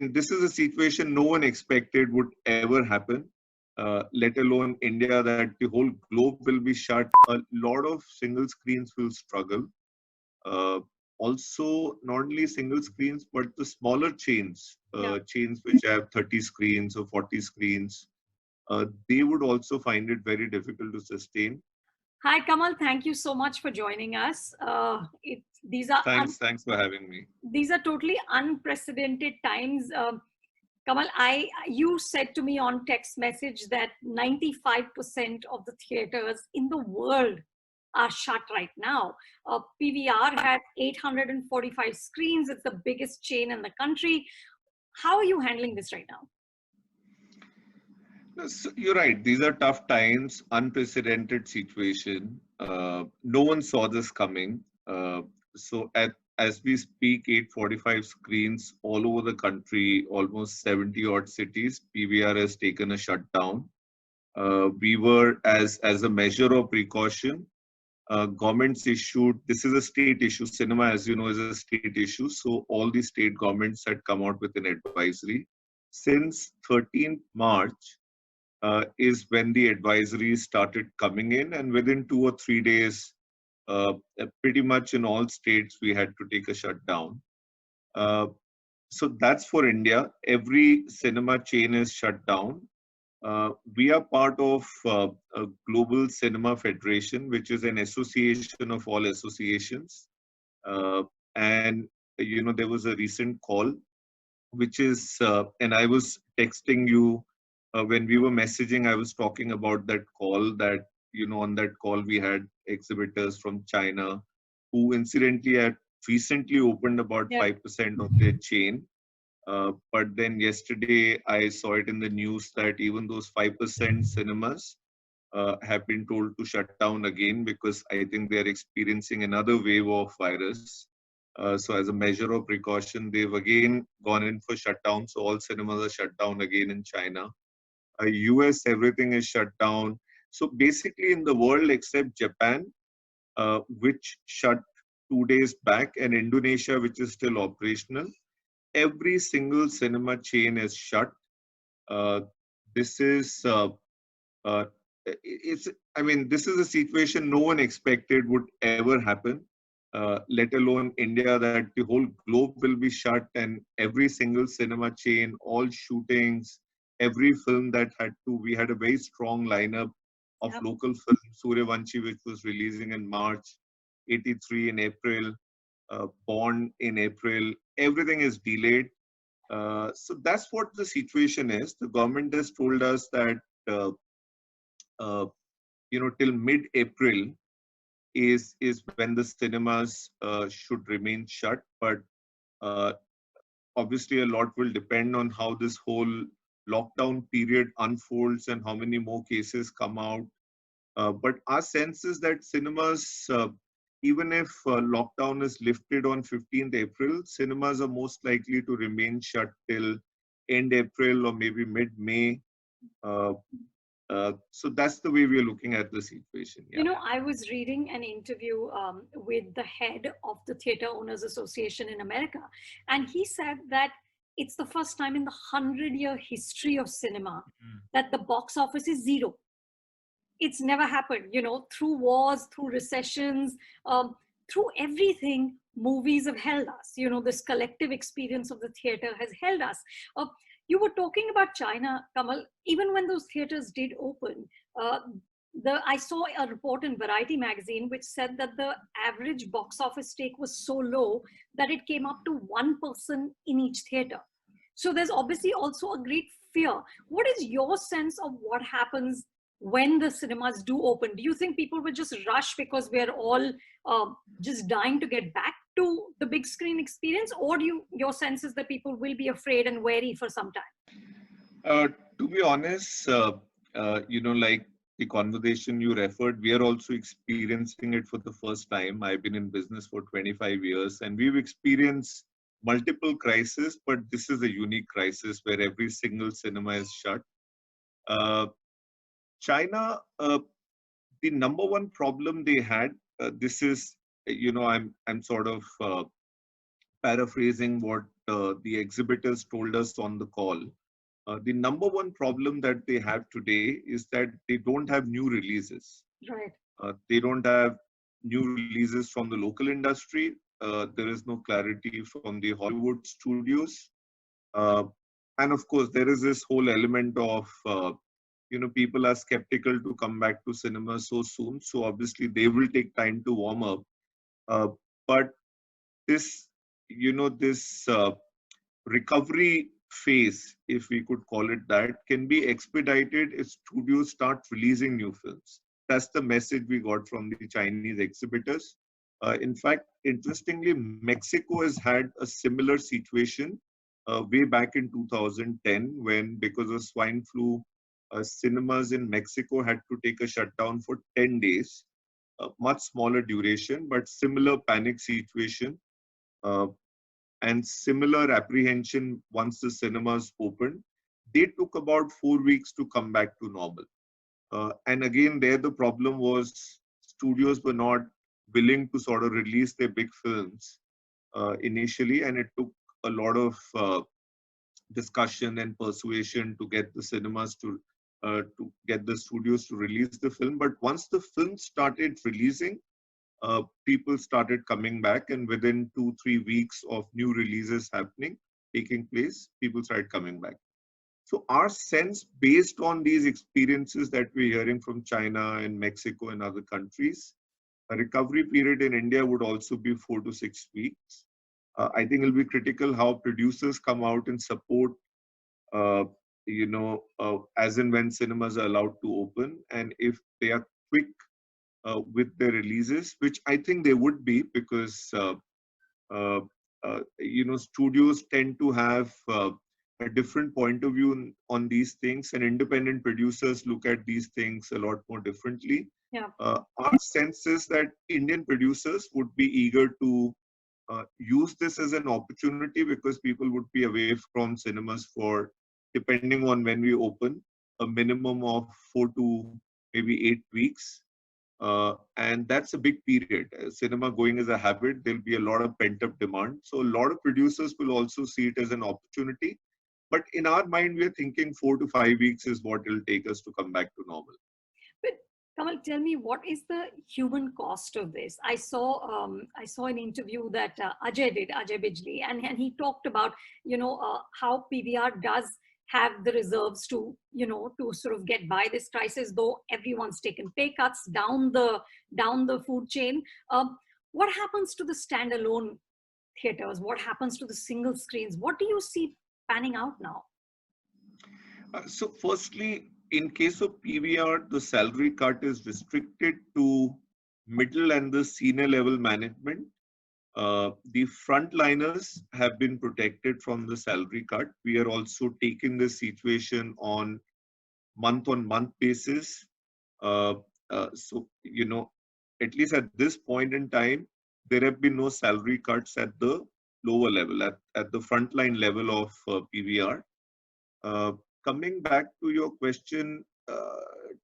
this is a situation no one expected would ever happen, let alone India, that the whole globe will be shut. A lot of single screens will struggle. Uh, Also, not only single screens, but the smaller chains, Yeah. chains which have 30 screens or 40 screens, they would also find it very difficult to sustain. Hi, Kamal. Thank you so much for joining us. These are Thanks for having me. these are totally unprecedented times. Kamal, you said to me on text message that 95% of the theaters in the world are shut right now. PVR has 845 screens. It's the biggest chain in the country. How are you handling this right now? Yes, you're right. These are tough times, unprecedented situation. No one saw this coming. As we speak, 845 screens all over the country, almost 70 odd cities, PVR has taken a shutdown. We were, as a measure of precaution, governments issued, this is a state issue. Cinema, as you know, is a state issue. So all the state governments had come out with an advisory. Since 13th March, is when the advisories started coming in, and within 2 or 3 days, pretty much in all states, we had to take a shutdown. Uh, so that's for India. Every cinema chain is shut down. We are part of a Global Cinema Federation, which is an association of all associations. Uh, and there was a recent call, which is, and I was texting you when we were messaging. I was talking about that call. That on that call we had exhibitors from China, who incidentally had recently opened about Yeah. 5% of their chain. But then yesterday I saw it in the news that even those 5% cinemas have been told to shut down again, because I think they are experiencing another wave of virus. So as a measure of precaution, they've again gone in for shutdown. So all cinemas are shut down again in China. US, everything is shut down. So basically in the world except Japan, which shut 2 days back, and Indonesia, which is still operational, every single cinema chain is shut. Uh, this is uh, it's I mean, this is a situation no one expected would ever happen, let alone India, that the whole globe will be shut, and every single cinema chain, all shootings, every film that we had a very strong lineup of Yeah. local films. Suryavanshi, which was releasing in March, 83 in April, Bond in April, everything is delayed. So that's what the situation is. The government has told us that uh, uh, till mid-April is when the cinemas should remain shut. But uh, obviously, a lot will depend on how this whole lockdown period unfolds and how many more cases come out. But our sense is that cinemas, even if lockdown is lifted on 15th April, cinemas are most likely to remain shut till end April or maybe mid-May. Uh, so that's the way we are looking at the situation. Yeah. I was reading an interview with the head of the Theatre Owners Association in America, and he said that it's the first time in the 100-year history of cinema that the box office is zero. It's never happened, through wars, through recessions, through everything. Movies have held us. This collective experience of the theater has held us. uh, you were talking about China, Kamal. Even when those theaters did open, uh, I saw a report in Variety magazine which said that the average box office take was so low that it came up to one person in each theater. So there's obviously also a great fear. What is your sense of what happens when the cinemas do open? Do you think people will just rush because we're all just dying to get back to the big screen experience, or your sense is that people will be afraid and wary for some time? Uh, to be honest, like the conversation you referred, we are also experiencing it for the first time. I've been in business for 25 years, and we've experienced multiple crises, but this is a unique crisis where every single cinema is shut. Uh, China, the number one problem they had, this is, I'm sort of paraphrasing what the exhibitors told us on the call, the number one problem that they have today is that they don't have new releases. Right. They don't have new releases from the local industry. There is no clarity from the Hollywood studios. Uh, and of course, there is this whole element of, people are skeptical to come back to cinema so soon. So obviously, they will take time to warm up. Uh, but this, this recovery phase, if we could call it that, can be expedited if studios start releasing new films. That's the message we got from the Chinese exhibitors. In fact, interestingly, Mexico has had a similar situation way back in 2010 when, because of swine flu, cinemas in Mexico had to take a shutdown for 10 days, much smaller duration, but similar panic situation. Uh, and similar apprehension once the cinemas opened. They took about 4 weeks to come back to normal. And again, there the problem was studios were not willing to sort of release their big films initially, and it took a lot of discussion and persuasion to get the cinemas to get the studios to release the film. But once the film started releasing, people started coming back, and within 2-3 weeks of new releases happening, taking place, people started coming back. So our sense, based on these experiences that we're hearing from China and Mexico and other countries, a recovery period in India would also be 4 to 6 weeks. I think it'll be critical how producers come out and support, uh, as and when cinemas are allowed to open, and if they are quick with their releases, which I think they would be, because uh, studios tend to have a different point of view on these things, and independent producers look at these things a lot more differently. Yeah. Our sense is that Indian producers would be eager to use this as an opportunity, because people would be away from cinemas for, depending on when we open, a minimum of 4 to maybe 8 weeks. And that's a big period. Cinema going as a habit, there'll be a lot of pent up demand. So a lot of producers will also see it as an opportunity. But in our mind, we're thinking 4 to 5 weeks is what it'll take us to come back to normal. But Kamal, tell me, what is the human cost of this? I saw an interview that Ajay did, Ajay Bijli, and he talked about how PVR does have the reserves to sort of get by this crisis, though everyone's taken pay cuts down the food chain. What happens to the standalone theaters? What happens to the single screens? What do you see panning out now? So firstly, in case of PVR, the salary cut is restricted to middle and the senior level management. The frontliners have been protected from the salary cut. We are also taking this situation on month basis. Uh, so, at least at this point in time, there have been no salary cuts at the lower level, at the frontline level of PVR. Uh, Coming back to your question,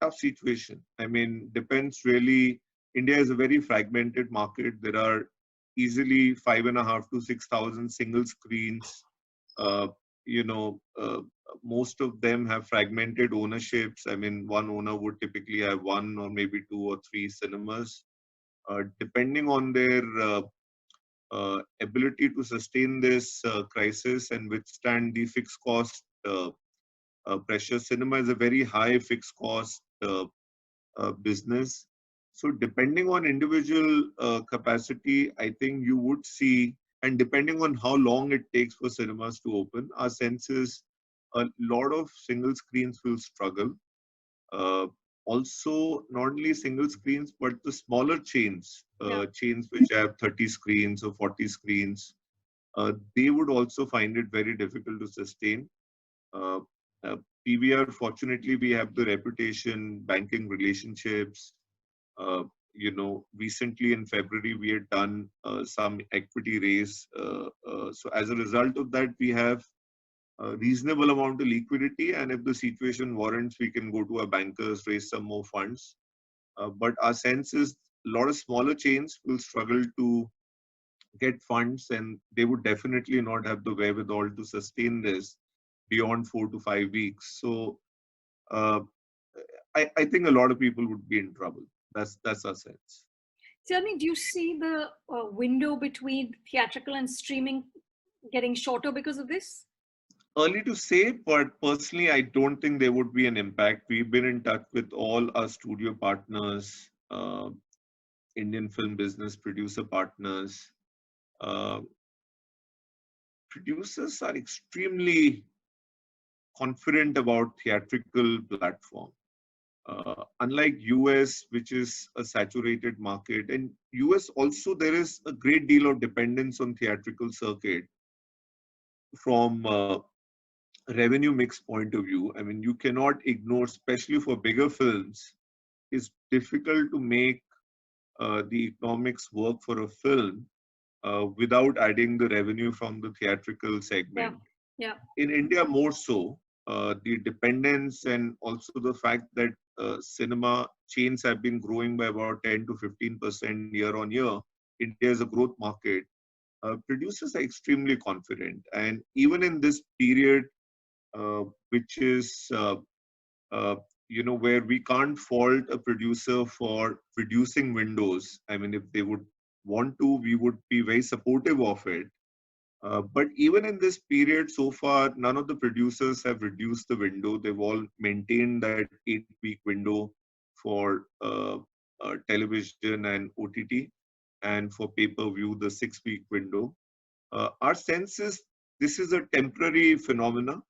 tough situation. I mean, depends really. India is a very fragmented market. There are easily 5.5 to 6,000 single screens. Uh, you know, uh, Most of them have fragmented ownerships. I mean, one owner would typically have one or maybe two or three cinemas. Depending on their ability to sustain this crisis and withstand the fixed cost pressure. Cinema is a very high fixed cost business. So depending on individual capacity, I think you would see, and depending on how long it takes for cinemas to open, our sense is a lot of single screens will struggle. Uh, Also, not only single screens, but the smaller chains, Yeah. chains which have 30 screens or 40 screens, they would also find it very difficult to sustain. Uh, uh, PVR, fortunately, we have the reputation, banking relationships. Recently in February, we had done some equity raise. So as a result of that, we have a reasonable amount of liquidity. And if the situation warrants, we can go to our bankers, raise some more funds. But our sense is a lot of smaller chains will struggle to get funds, and they would definitely not have the wherewithal to sustain this beyond 4 to 5 weeks. So uh, I think a lot of people would be in trouble. That's our sense. Tell me, do you see the window between theatrical and streaming getting shorter because of this? Early to say, but personally, I don't think there would be an impact. We've been in touch with all our studio partners, Indian film business producer partners. Uh, Producers are extremely confident about theatrical platform. Unlike US, which is a saturated market, and US also there is a great deal of dependence on theatrical circuit from revenue mix point of view. I mean, you cannot ignore, especially for bigger films, it's difficult to make the economics work for a film without adding the revenue from the theatrical segment. Yeah. In India, more so, the dependence and also the fact that cinema chains have been growing by about 10 to 15% year on year. India is a growth market. Producers are extremely confident. And even in this period, which is uh, where we can't fault a producer for reducing windows. I mean, if they would want to, we would be very supportive of it. But even in this period, so far, none of the producers have reduced the window. They've all maintained that 8-week window for television and OTT, and for pay-per-view, the 6-week window. Our sense is this is a temporary phenomena.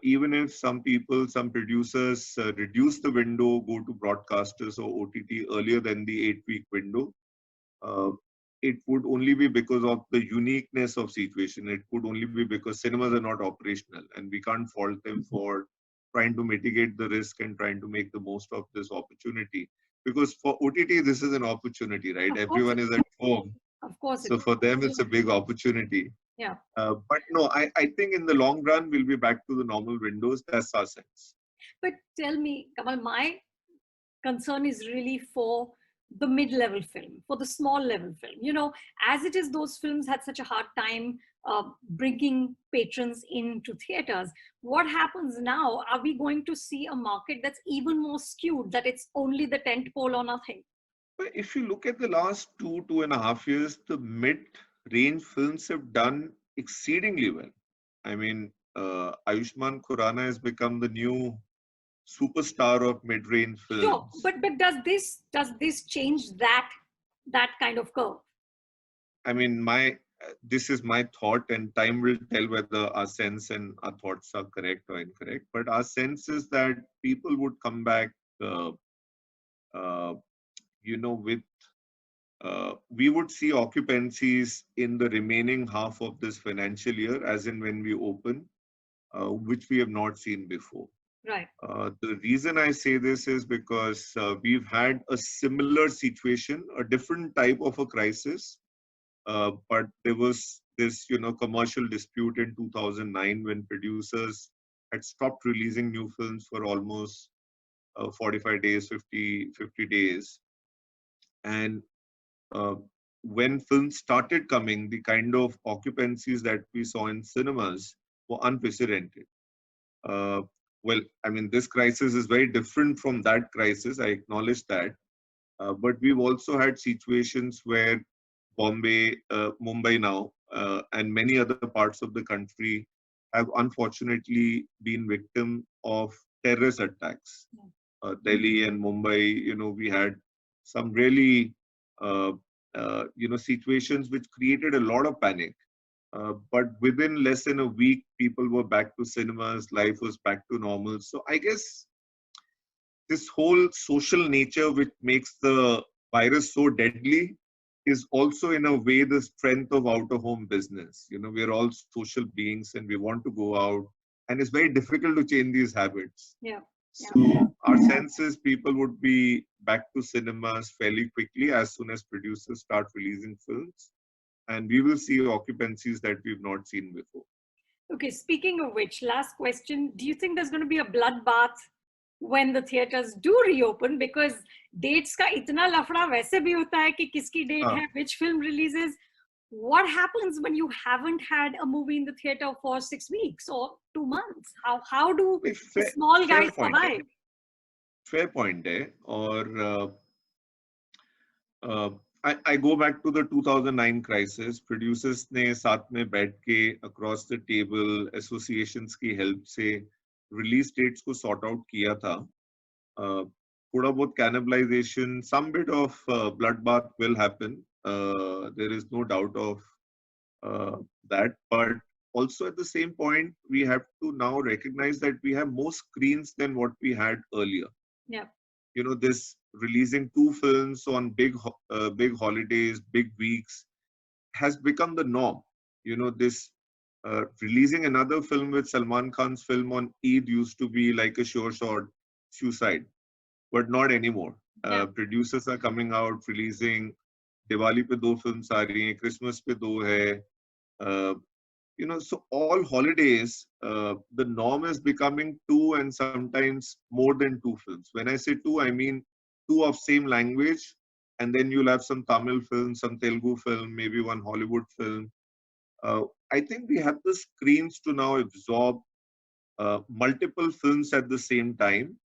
Even if some people, some producers reduce the window, go to broadcasters or OTT earlier than the 8-week window, uh, it would only be because of the uniqueness of situation. It could only be because cinemas are not operational, and we can't fault them for trying to mitigate the risk and trying to make the most of this opportunity. Because for OTT, this is an opportunity, right? Of course Everyone is at home. Of course it So is. for them, it's a big opportunity. Yeah. But no, I think in the long run, we'll be back to the normal windows. That's our sense. But tell me, Kamal, my concern is really for the mid-level film, for the small level film. As it is, those films had such a hard time bringing patrons into theaters. What happens now? Are we going to see a market that's even more skewed, that it's only the tent pole or nothing? But if you look at the last 2.5 years, the mid-range films have done exceedingly well. I mean, Ayushmann Khurrana has become the new superstar of mid-range Sure, films. but does this change that kind of curve? I mean, this is my thought, and time will tell whether our sense and our thoughts are correct or incorrect. But our sense is that people would come back, uh, with we would see occupancies in the remaining half of this financial year, as in when we open, which we have not seen before. Right. The reason I say this is because we've had a similar situation, a different type of a crisis, but there was this, commercial dispute in 2009 when producers had stopped releasing new films for almost 45 days, 50 days. And uh, when films started coming, the kind of occupancies that we saw in cinemas were unprecedented. Uh, well, I mean, this crisis is very different from that crisis. I acknowledge that. But we've also had situations where Bombay, Mumbai now, and many other parts of the country have unfortunately been victim of terrorist attacks. Delhi and Mumbai, we had some really, uh, situations which created a lot of panic. But within less than a week, people were back to cinemas, life was back to normal. So I guess this whole social nature, which makes the virus so deadly, is also in a way the strength of out of home business. We're all social beings and we want to go out, and it's very difficult to change these habits. Yeah. So our sense is people would be back to cinemas fairly quickly as soon as producers start releasing films, and we will see occupancies that we've not seen before. Okay, speaking of which, last question. Do you think there's going to be a bloodbath when the theaters do reopen? Because dates का इतना लफड़ा वैसे भी होता है कि किसकी date है, which film releases. what happens when you haven't had a movie in the theater for 6 weeks or 2 months? How do the Fair, small fair guys point है, survive? fair point है. और I go back to the 2009 crisis. Producers ने साथ में बैठ के across the table associations की help से release dates को sort out किया था. थोड़ा बहुत cannibalization, some bit of bloodbath will happen. There is no doubt of that. But also at the same point, we have to now recognize that we have more screens than what we had earlier. Yeah. You know, this releasing two films on big holidays, big weeks has become the norm. You know, this releasing another film with Salman Khan's film on Eid used to be like a sure shot suicide, but not anymore. Yeah. Producers are coming out releasing Diwali पे दो films आ रही हैं, Christmas पे दो है. You know, so all holidays, the norm is becoming two and sometimes more than two films. When I say two, I mean two of same language, and then you'll have some Tamil film, some Telugu film, maybe one Hollywood film. I think we have the screens to now absorb multiple films at the same time.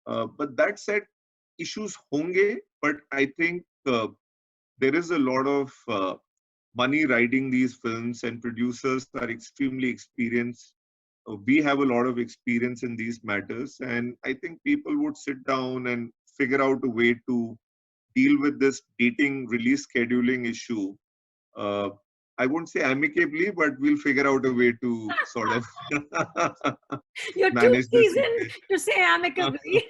But that said, issues honge, but I think there is a lot of money riding these films, and producers are extremely experienced. We have a lot of experience in these matters, and I think people would sit down and figure out a way to deal with this dating release scheduling issue. I won't say amicably, but we'll figure out a way to sort of You're too manage the seasoned situation. to say amicably.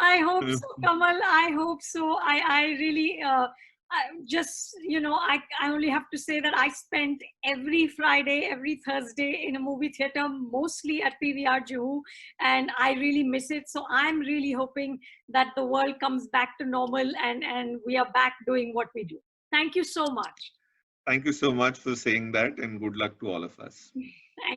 I hope so, Kamal. I hope so. I really just, I only have to say that I spent every Friday, every Thursday in a movie theater, mostly at PVR Juhu, and I really miss it. So I'm really hoping that the world comes back to normal and we are back doing what we do. Thank you so much. Thank you so much for saying that, and good luck to all of us. Thank